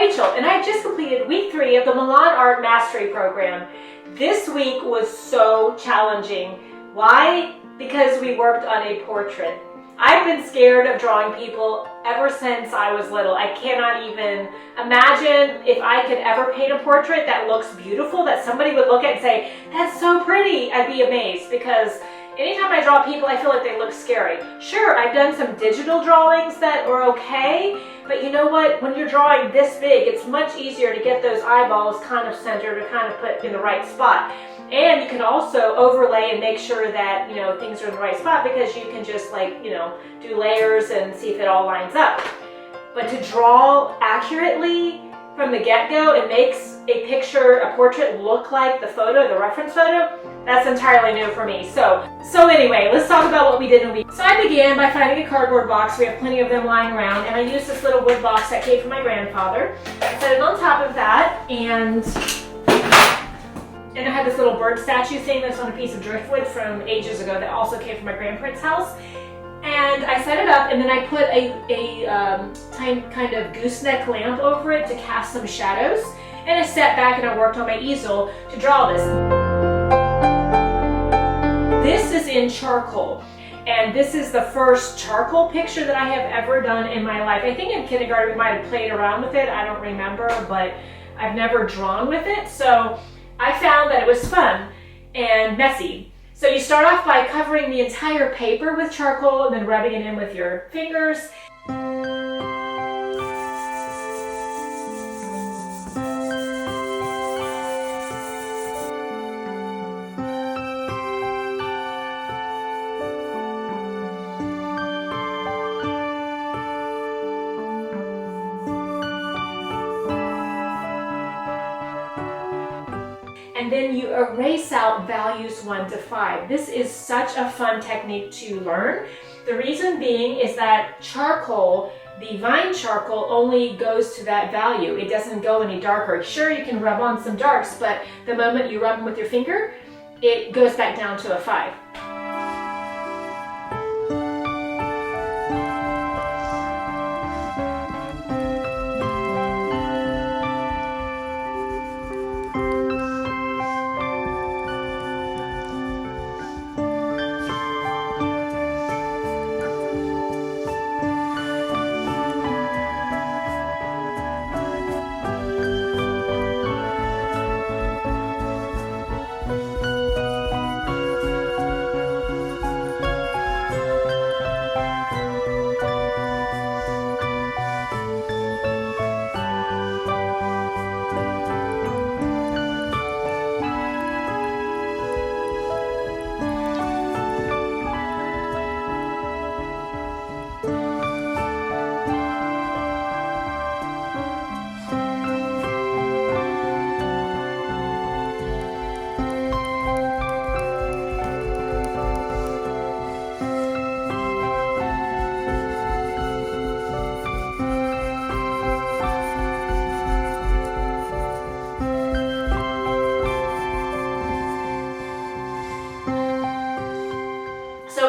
Rachel, and I just completed week 3 of the Milan Art Mastery Program. This week was so challenging. Why? Because we worked on a portrait. I've been scared of drawing people ever since I was little. I cannot even imagine if I could ever paint a portrait that looks beautiful, that somebody would look at and say, that's so pretty. I'd be amazed, because anytime I draw people, I feel like they look scary. Sure, I've done some digital drawings that are okay, but you know what? When you're drawing this big, it's much easier to get those eyeballs kind of centered or kind of put in the right spot. And you can also overlay and make sure that, you know, things are in the right spot, because you can just, like, you know, do layers and see if it all lines up. But to draw accurately from the get-go, it makes a picture, a portrait, look like the photo, the reference photo. That's entirely new for me. So anyway, let's talk about what we did in a week. So I began by finding a cardboard box. We have plenty of them lying around, and I used this little wood box that came from my grandfather. I set it on top of that, and I had this little bird statue thing that's on a piece of driftwood from ages ago that also came from my grandparents' house. And I set it up, and then I put a tiny kind of gooseneck lamp over it to cast some shadows. And I sat back and I worked on my easel to draw this. This is in charcoal. And this is the first charcoal picture that I have ever done in my life. I think in kindergarten we might have played around with it. I don't remember, but I've never drawn with it. So I found that it was fun and messy. So you start off by covering the entire paper with charcoal and then rubbing it in with your fingers. And then you erase out values 1 to 5. This is such a fun technique to learn. The reason being is that charcoal, the vine charcoal, only goes to that value. It doesn't go any darker. Sure, you can rub on some darks, but the moment you rub them with your finger, it goes back down to a 5.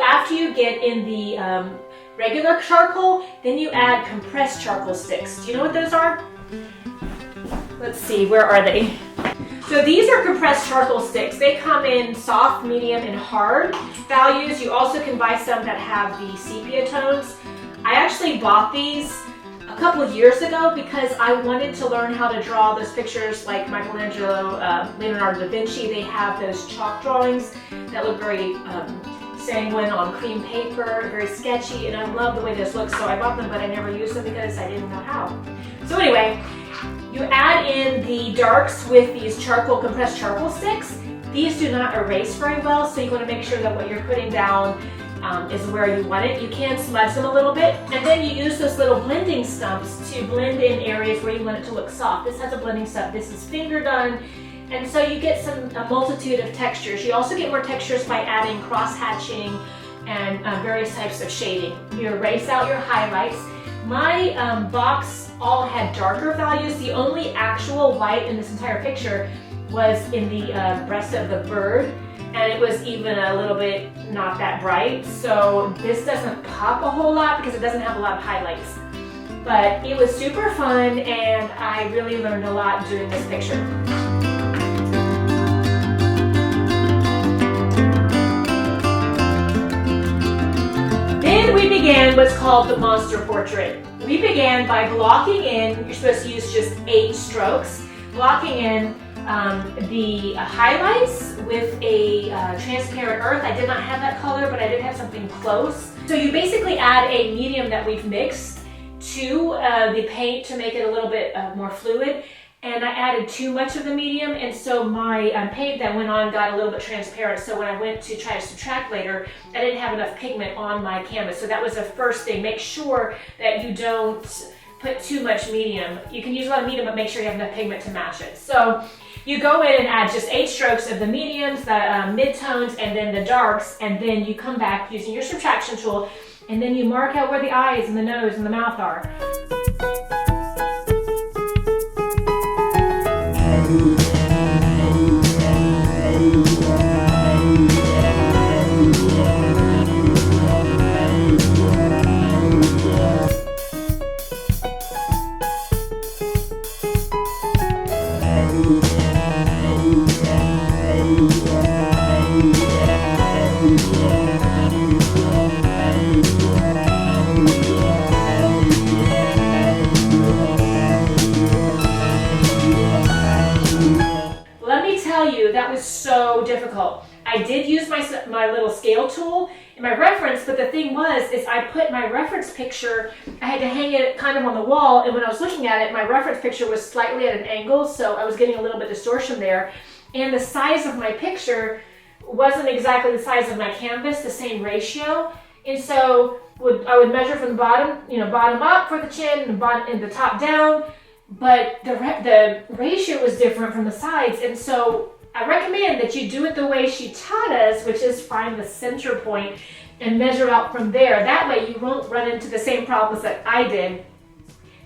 After you get in the regular charcoal, then you add compressed charcoal sticks. Do you know what those are? Let's see, where are they? So these are compressed charcoal sticks. They come in soft, medium, and hard values. You also can buy some that have the sepia tones. I actually bought these a couple of years ago because I wanted to learn how to draw those pictures like Michelangelo, Leonardo da Vinci. They have those chalk drawings that look very sanguine on cream paper, very sketchy, and I love the way this looks, so I bought them, but I never used them because I didn't know how. So anyway, you add in the darks with these compressed charcoal sticks. These do not erase very well, so you want to make sure that what you're putting down is where you want it. You can smudge them a little bit, and then you use those little blending stumps to blend in areas where you want it to look soft. This has a blending stump. This is finger done. And so you get a multitude of textures. You also get more textures by adding cross-hatching and various types of shading. You erase out your highlights. My box all had darker values. The only actual white in this entire picture was in the breast of the bird, and it was even a little bit not that bright. So this doesn't pop a whole lot because it doesn't have a lot of highlights. But it was super fun, and I really learned a lot doing this picture. Then we began what's called the monster portrait. We began by blocking in, you're supposed to use just 8 strokes, blocking in the highlights with a transparent earth. I did not have that color, but I did have something close. So you basically add a medium that we've mixed to the paint to make it a little bit more fluid. And I added too much of the medium, and so my paint that went on got a little bit transparent. So when I went to try to subtract later, I didn't have enough pigment on my canvas. So that was the first thing. Make sure that you don't put too much medium. You can use a lot of medium, but make sure you have enough pigment to match it. So you go in and add just 8 strokes of the mediums, the midtones, and then the darks, and then you come back using your subtraction tool, and then you mark out where the eyes and the nose and the mouth are. That was so difficult. I did use my little scale tool in my reference, but the thing was, is I put my reference picture, I had to hang it kind of on the wall, and when I was looking at it, my reference picture was slightly at an angle, so I was getting a little bit distortion there, and the size of my picture wasn't exactly the size of my canvas, the same ratio, and so I would measure from the bottom, bottom up for the chin, and the top down, but the ratio was different from the sides, and so I recommend that you do it the way she taught us, which is find the center point and measure out from there. That way you won't run into the same problems that I did.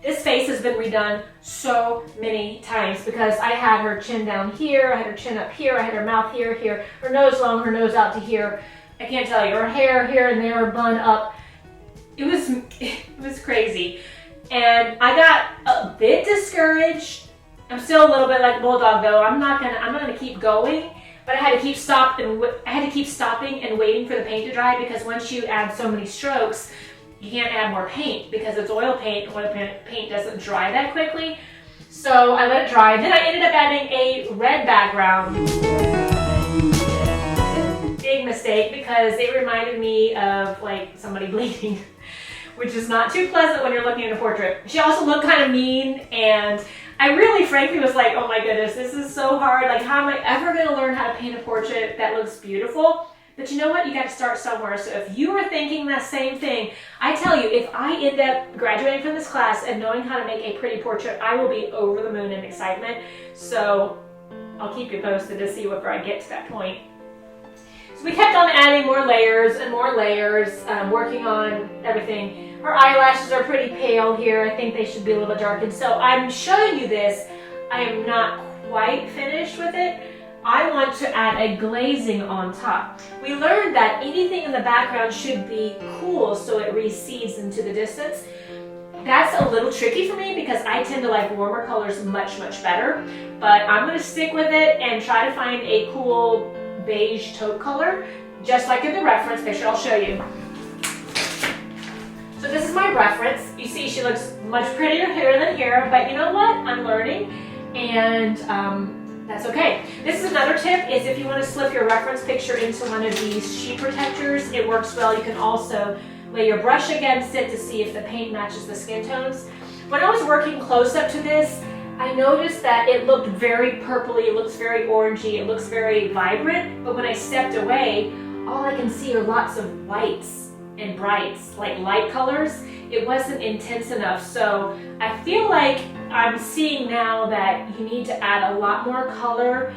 This face has been redone so many times because I had her chin down here, I had her chin up here, I had her mouth here, her nose long, her nose out to here. I can't tell you, her hair here and there, her bun up. It was crazy. And I got a bit discouraged. I'm still a little bit like a bulldog though. I'm gonna keep going, but I had to keep stopping and waiting for the paint to dry, because once you add so many strokes, you can't add more paint because it's oil paint. Oil paint doesn't dry that quickly. So I let it dry. Then I ended up adding a red background. Big mistake, because it reminded me of like somebody bleeding, which is not too pleasant when you're looking at a portrait. She also looked kind of mean, and I really frankly was like, oh my goodness, this is so hard. Like, how am I ever gonna learn how to paint a portrait that looks beautiful? But you know what? You got to start somewhere. So if you are thinking that same thing, I tell you, if I end up graduating from this class and knowing how to make a pretty portrait, I will be over the moon in excitement. So I'll keep you posted to see where I get to that point. So we kept on adding more layers and more layers, working on everything. Her eyelashes are pretty pale here. I think they should be a little bit darkened. So I'm showing you this. I am not quite finished with it. I want to add a glazing on top. We learned that anything in the background should be cool so it recedes into the distance. That's a little tricky for me because I tend to like warmer colors much, much better. But I'm going to stick with it and try to find a cool beige taupe color, just like in the reference picture. I'll show you. So this is my reference. You see she looks much prettier here than here, but you know what? I'm learning, and that's okay. This is another tip, is if you want to slip your reference picture into one of these sheet protectors, it works well. You can also lay your brush against it to see if the paint matches the skin tones. When I was working close up to this, I noticed that it looked very purpley, it looks very orangey, it looks very vibrant, but when I stepped away, all I can see are lots of whites and brights, like light colors. It wasn't intense enough, so I feel like I'm seeing now that you need to add a lot more color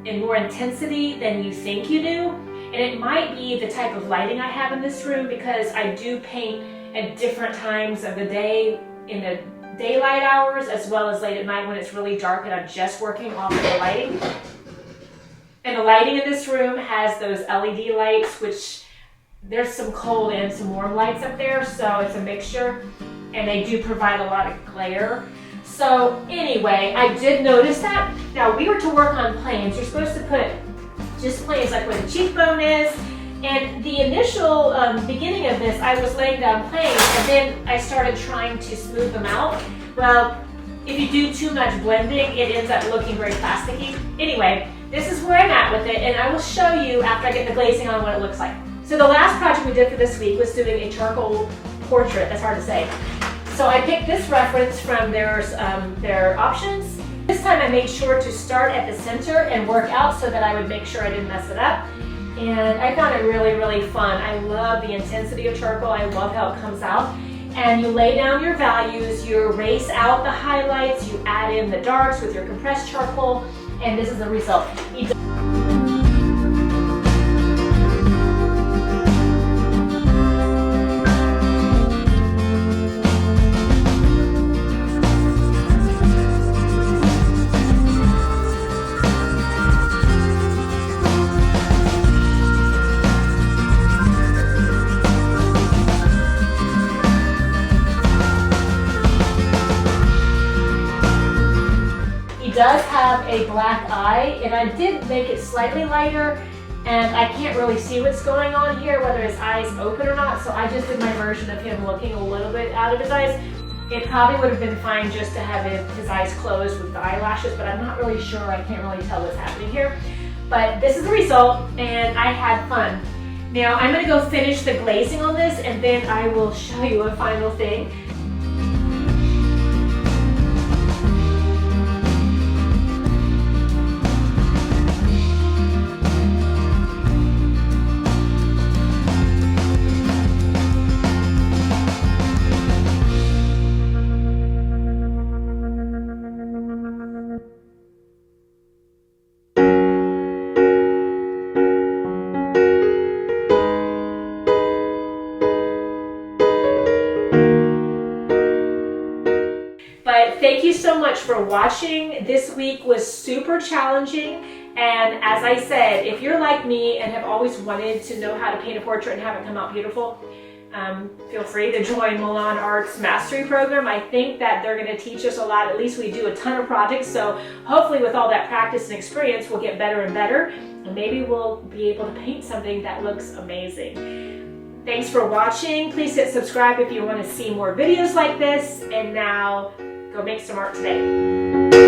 and more intensity than you think you do. And it might be the type of lighting I have in this room, because I do paint at different times of the day, in the daylight hours as well as late at night when it's really dark and I'm just working off of the lighting. And the lighting in this room has those LED lights, which there's some cold and some warm lights up there, so it's a mixture. and they do provide a lot of glare. So anyway, I did notice that. Now we were to work on planes. You're supposed to put just planes like where the cheekbone is. And the initial beginning of this, I was laying down planes, and then I started trying to smooth them out. Well, if you do too much blending, it ends up looking very plasticky. Anyway, this is where I'm at with it, and I will show you after I get the glazing on what it looks like. So the last project we did for this week was doing a charcoal portrait. That's hard to say. So I picked this reference from their options. This time I made sure to start at the center and work out so that I would make sure I didn't mess it up. And I found it really, really fun. I love the intensity of charcoal. I love how it comes out. And you lay down your values, you erase out the highlights, you add in the darks with your compressed charcoal, and this is the result. Does have a black eye, and I did make it slightly lighter, and I can't really see what's going on here, whether his eyes open or not, so I just did my version of him looking a little bit out of his eyes. It probably would have been fine just to have his eyes closed with the eyelashes, but I'm not really sure. I can't really tell what's happening here. But this is the result, and I had fun. Now I'm going to go finish the glazing on this, and then I will show you a final thing. But thank you so much for watching. This week was super challenging, and as I said, if you're like me and have always wanted to know how to paint a portrait and have it come out beautiful, feel free to join Milan Art's Mastery Program. I think that they're going to teach us a lot. At least we do a ton of projects, so hopefully with all that practice and experience, we'll get better and better, and maybe we'll be able to paint something that looks amazing. Thanks for watching. Please hit subscribe if you want to see more videos like this, and now go make some art today.